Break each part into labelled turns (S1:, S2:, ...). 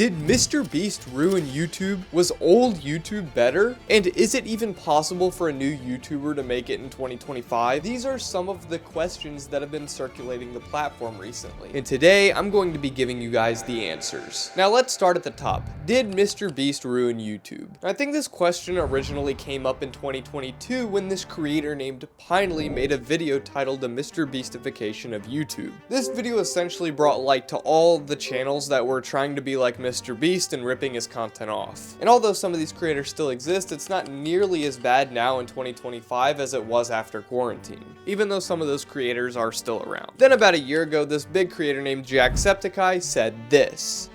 S1: Did MrBeast ruin YouTube? Was old YouTube better? And is it even possible for a new YouTuber to make it in 2025? These are some of the questions that have been circulating the platform recently. And today, I'm going to be giving you guys the answers. Now let's start at the top. Did MrBeast ruin YouTube? I think this question originally came up in 2022 when this creator named Pinely made a video titled The MrBeastification of YouTube. This video essentially brought light to all the channels that were trying to be like MrBeast and ripping his content off. And although some of these creators still exist, it's not nearly as bad now in 2025 as it was after quarantine, even though some of those creators are still around. Then about a year ago, this big creator named Jacksepticeye said this.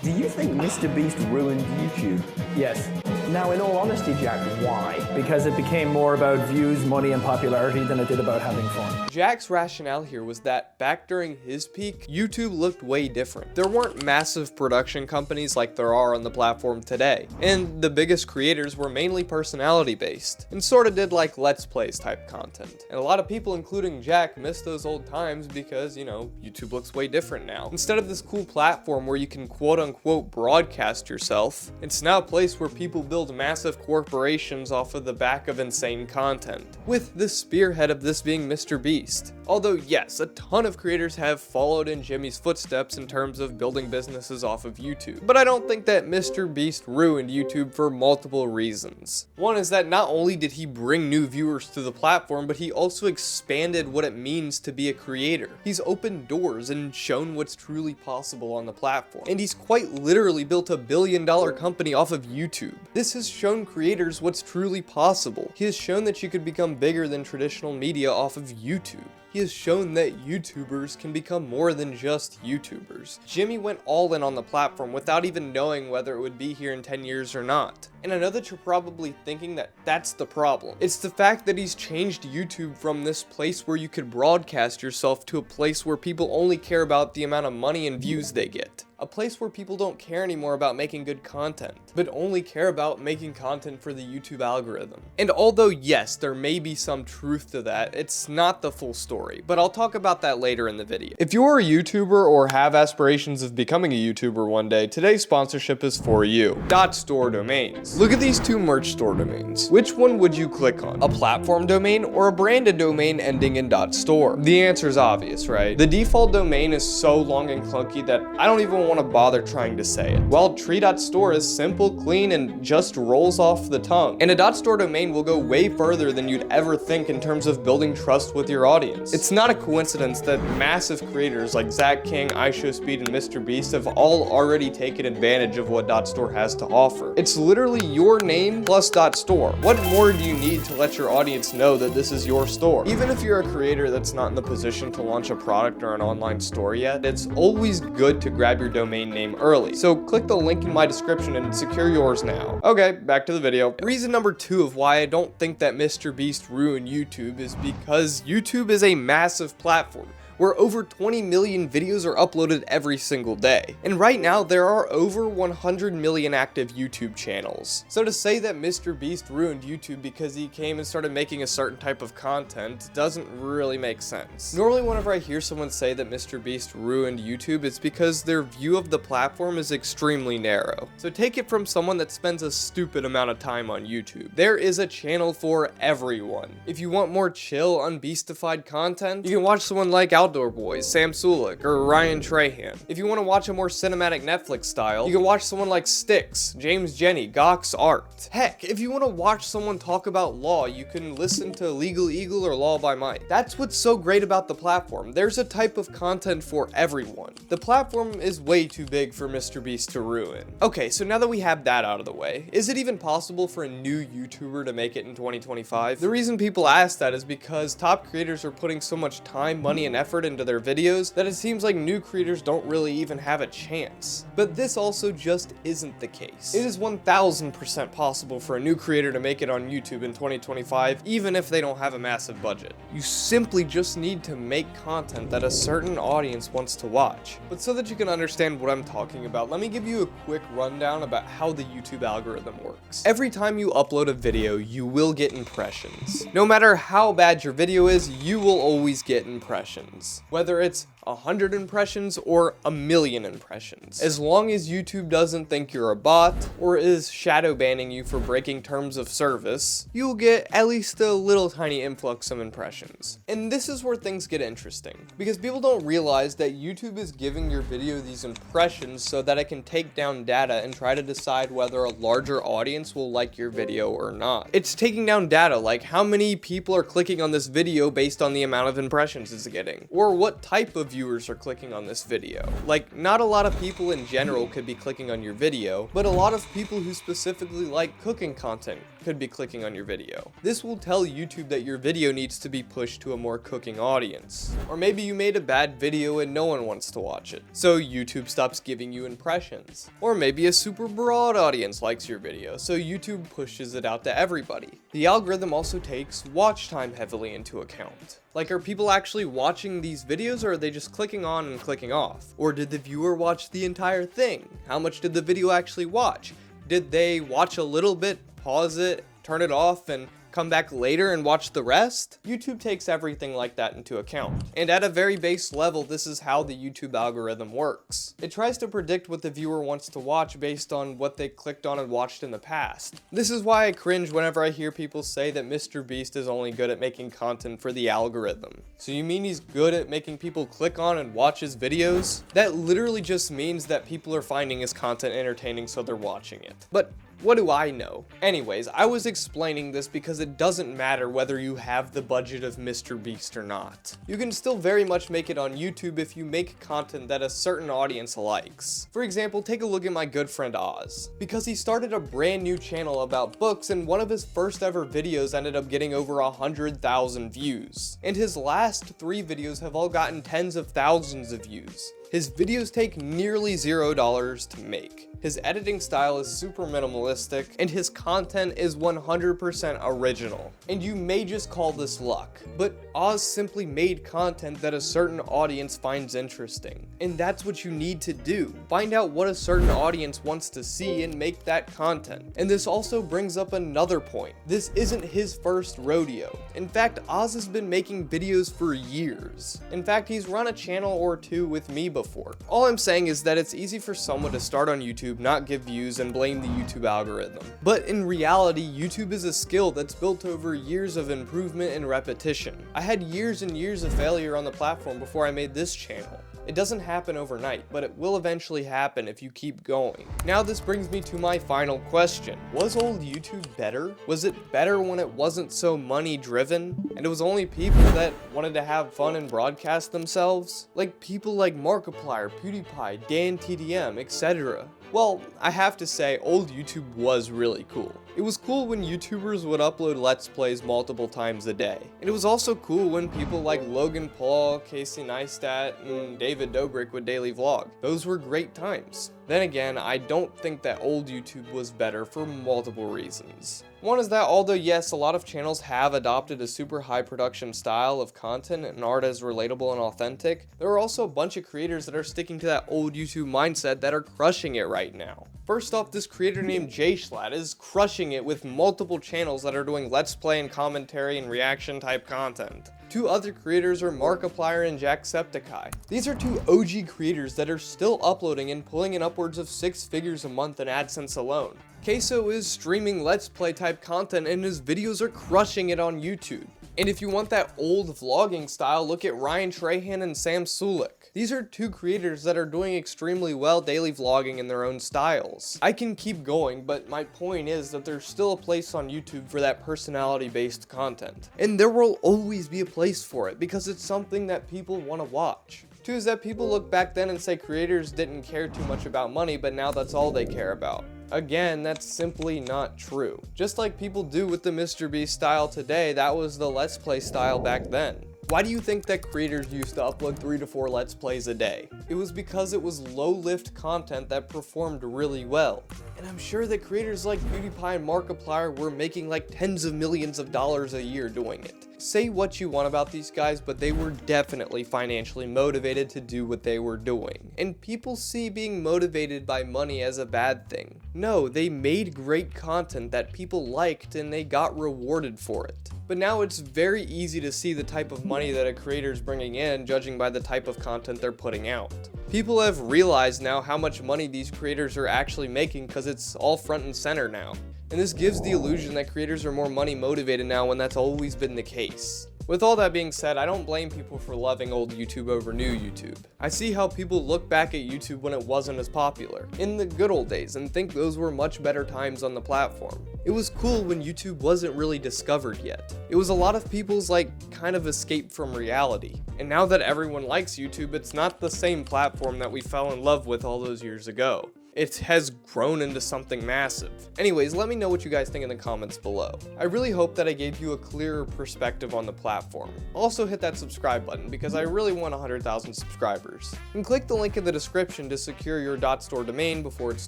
S2: Do you think MrBeast ruined YouTube?
S3: Yes. Now, in all honesty, Jack, why? Because it became more about views, money, and popularity than it did about having fun.
S1: Jack's rationale here was that back during his peak, YouTube looked way different. There weren't massive production companies like there are on the platform today, and the biggest creators were mainly personality-based, and sorta did like Let's Plays type content. And a lot of people, including Jack, miss those old times because, you know, YouTube looks way different now. Instead of this cool platform where you can quote-unquote broadcast yourself, it's now a place where people build massive corporations off of the back of insane content, with the spearhead of this being MrBeast. Although yes, a ton of creators have followed in Jimmy's footsteps in terms of building businesses off of YouTube, but I don't think that MrBeast ruined YouTube for multiple reasons. One is that not only did he bring new viewers to the platform, but he also expanded what it means to be a creator. He's opened doors and shown what's truly possible on the platform, and he's quite literally built a billion-dollar company off of YouTube. This has shown creators what's truly possible. He has shown that you could become bigger than traditional media off of YouTube. He has shown that YouTubers can become more than just YouTubers. Jimmy went all in on the platform without even knowing whether it would be here in 10 years or not. And I know that you're probably thinking that that's the problem. It's the fact that he's changed YouTube from this place where you could broadcast yourself to a place where people only care about the amount of money and views they get. A place where people don't care anymore about making good content, but only care about making content for the YouTube algorithm. And although yes, there may be some truth to that, it's not the full story, but I'll talk about that later in the video. If you're a YouTuber or have aspirations of becoming a YouTuber one day, today's sponsorship is for you. .store domains. Look at these two merch store domains. Which one would you click on? A platform domain or a branded domain ending in .store? The answer is obvious, right? The default domain is so long and clunky that I don't even want to bother trying to say it. While tree.store is simple, clean, and just rolls off the tongue. And a .store domain will go way further than you'd ever think in terms of building trust with your audience. It's not a coincidence that massive creators like Zach King, iShowSpeed, and MrBeast have all already taken advantage of what .store has to offer. It's literally your name plus .store. What more do you need to let your audience know that this is your store? Even if you're a creator that's not in the position to launch a product or an online store yet, it's always good to grab your domain name early. So click the link in my description and secure yours now. Okay, back to the video. Reason number 2 of why I don't think that MrBeast ruined YouTube is because YouTube is a massive platform where over 20 million videos are uploaded every single day. And right now, there are over 100 million active YouTube channels. So to say that MrBeast ruined YouTube because he came and started making a certain type of content doesn't really make sense. Normally, whenever I hear someone say that MrBeast ruined YouTube, it's because their view of the platform is extremely narrow. So take it from someone that spends a stupid amount of time on YouTube. There is a channel for everyone. If you want more chill, unbeastified content, you can watch someone like Outdoor Boys, Sam Sulik, or Ryan Trahan. If you want to watch a more cinematic Netflix style, you can watch someone like Styx, James Jenny, Gox Art. Heck, if you want to watch someone talk about law, you can listen to Legal Eagle or Law by Mike. That's what's so great about the platform. There's a type of content for everyone. The platform is way too big for MrBeast to ruin. Okay, so now that we have that out of the way, is it even possible for a new YouTuber to make it in 2025? The reason people ask that is because top creators are putting so much time, money, and effort into their videos that it seems like new creators don't really even have a chance. But this also just isn't the case. It is 1000% possible for a new creator to make it on YouTube in 2025, even if they don't have a massive budget. You simply just need to make content that a certain audience wants to watch. But so that you can understand what I'm talking about, let me give you a quick rundown about how the YouTube algorithm works. Every time you upload a video, you will get impressions. No matter how bad your video is, you will always get impressions. impressions, whether it's 100 impressions or 1,000,000 impressions. As long as YouTube doesn't think you're a bot or is shadow banning you for breaking terms of service, you'll get at least a little tiny influx of impressions. And this is where things get interesting, because people don't realize that YouTube is giving your video these impressions so that it can take down data and try to decide whether a larger audience will like your video or not. It's taking down data like how many people are clicking on this video based on the amount of impressions it's getting, or what type of viewers are clicking on this video. Like, not a lot of people in general could be clicking on your video, but a lot of people who specifically like cooking content could be clicking on your video. This will tell YouTube that your video needs to be pushed to a more cooking audience. Or maybe you made a bad video and no one wants to watch it, so YouTube stops giving you impressions. Or maybe a super broad audience likes your video, so YouTube pushes it out to everybody. The algorithm also takes watch time heavily into account. Like, are people actually watching these videos, or are they just clicking on and clicking off? Or did the viewer watch the entire thing? How much did the video actually watch? Did they watch a little bit, pause it, turn it off, and come back later and watch the rest? YouTube takes everything like that into account. And at a very base level, this is how the YouTube algorithm works. It tries to predict what the viewer wants to watch based on what they clicked on and watched in the past. This is why I cringe whenever I hear people say that MrBeast is only good at making content for the algorithm. So you mean he's good at making people click on and watch his videos? That literally just means that people are finding his content entertaining, so they're watching it. But what do I know? Anyways, I was explaining this because it doesn't matter whether you have the budget of MrBeast or not. You can still very much make it on YouTube if you make content that a certain audience likes. For example, take a look at my good friend Oz. Because he started a brand new channel about books, and one of his first ever videos ended up getting over 100,000 views. And his last 3 videos have all gotten tens of thousands of views. His videos take nearly $0 to make. His editing style is super minimalistic, and his content is 100% original. And you may just call this luck, but Oz simply made content that a certain audience finds interesting. And that's what you need to do. Find out what a certain audience wants to see and make that content. And this also brings up another point. This isn't his first rodeo. In fact, Oz has been making videos for years. In fact, he's run a channel or 2 with me before. All I'm saying is that it's easy for someone to start on YouTube, not give views, and blame the YouTube algorithm. But in reality, YouTube is a skill that's built over years of improvement and repetition. I had years and years of failure on the platform before I made this channel. It doesn't happen overnight, but it will eventually happen if you keep going. Now this brings me to my final question. Was old YouTube better? Was it better when it wasn't so money driven? And it was only people that wanted to have fun and broadcast themselves? Like people like Markiplier, PewDiePie, DanTDM, etc. Well, I have to say, old YouTube was really cool. It was cool when YouTubers would upload Let's Plays multiple times a day. And it was also cool when people like Logan Paul, Casey Neistat, and David Dobrik would daily vlog. Those were great times. Then again, I don't think that old YouTube was better for multiple reasons. One is that although yes, a lot of channels have adopted a super high production style of content and art as relatable and authentic, there are also a bunch of creators that are sticking to that old YouTube mindset that are crushing it right now. First off, this creator named JSchlatt is crushing it with multiple channels that are doing Let's Play and commentary and reaction type content. 2 other creators are Markiplier and Jacksepticeye. These are 2 OG creators that are still uploading and pulling in upwards of 6 figures a month in AdSense alone. Queso is streaming Let's Play type content and his videos are crushing it on YouTube. And if you want that old vlogging style, look at Ryan Trahan and Sam Sulik. These are 2 creators that are doing extremely well daily vlogging in their own styles. I can keep going, but my point is that there's still a place on YouTube for that personality-based content. And there will always be a place for it because it's something that people want to watch. 2 is that people look back then and say creators didn't care too much about money, but now that's all they care about. Again, that's simply not true. Just like people do with the MrBeast style today, that was the Let's Play style back then. Why do you think that creators used to upload 3 to 4 Let's Plays a day? It was because it was low-lift content that performed really well. And I'm sure that creators like PewDiePie and Markiplier were making like tens of millions of dollars a year doing it. Say what you want about these guys, but they were definitely financially motivated to do what they were doing. And people see being motivated by money as a bad thing. No, they made great content that people liked and they got rewarded for it. But now it's very easy to see the type of money that a creator is bringing in, judging by the type of content they're putting out. People have realized now how much money these creators are actually making because it's all front and center now. And this gives the illusion that creators are more money motivated now when that's always been the case. With all that being said, I don't blame people for loving old YouTube over new YouTube. I see how people look back at YouTube when it wasn't as popular, in the good old days, and think those were much better times on the platform. It was cool when YouTube wasn't really discovered yet. It was a lot of people's kind of escape from reality. And now that everyone likes YouTube, it's not the same platform that we fell in love with all those years ago. It has grown into something massive. Anyways, let me know what you guys think in the comments below. I really hope that I gave you a clearer perspective on the platform. Also hit that subscribe button because I really want 100,000 subscribers. And click the link in the description to secure your .store domain before it's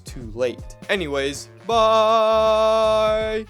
S1: too late. Anyways, bye!